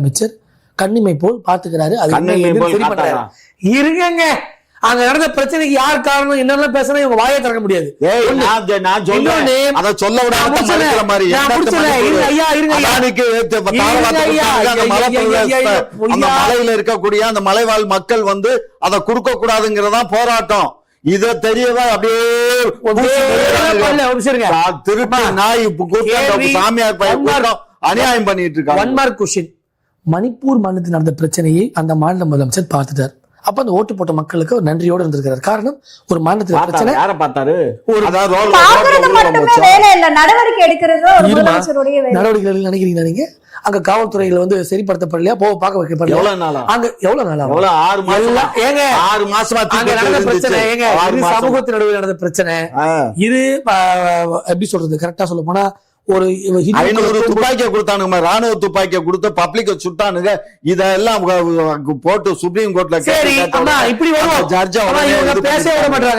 முதலமைச்சர் கண்ணிமை போல் பாத்துக்கிறாரு. இருங்க, அங்க நடந்த பிரச்சனைக்கு யார் காரணம் என்னெல்லாம் பேசினா இவங்க வாயை திறக்க முடியாது. மலையில இருக்கக்கூடிய அந்த மலைவாழ் மக்கள் வந்து அதை கொடுக்க கூடாதுங்கிறதா போராட்டம். இத தெரியவா அப்படியே திருப்பி நாய் சாமியார் அநியாயம் பண்ணிட்டு இருக்காங்க. One mark question. மணிப்பூர் மாநிலத்தில் நடந்த பிரச்சனையை அந்த மாநில முதலமைச்சர் பார்த்துட்டார். அப்ப அந்த ஓட்டு போட்ட மக்களுக்கு ஒரு நன்றியோடு இருந்திருக்கிறார். காரணம், ஒரு மாநிலத்தில் பிரச்சனை யார பார்த்தாரு, நடவடிக்கை நினைக்கிறீங்க நீங்க? அங்க காவல்துறையில வந்து சரிப்படுத்தப்படலையா, பார்க்க வைக்கப்படல. அங்க எவ்வளவு நாளா? 6 மாசமா பிரச்சனை. சமூகத்தின் நடுவில் நடந்த பிரச்சனை இது. எப்படி சொல்றது, கரெக்டா சொல்ல போனா ஒரு 500 துப்பாக்கிய கொடுத்தானுங்க, ராணுவ துப்பாக்கிய கொடுத்து பப்ளிக்க சுட்டானுங்க. இதெல்லாம் போட்டு சுப்ரீம் கோர்ட்ல இப்படி ஜட்ஜா பேச விட மாட்டாங்க.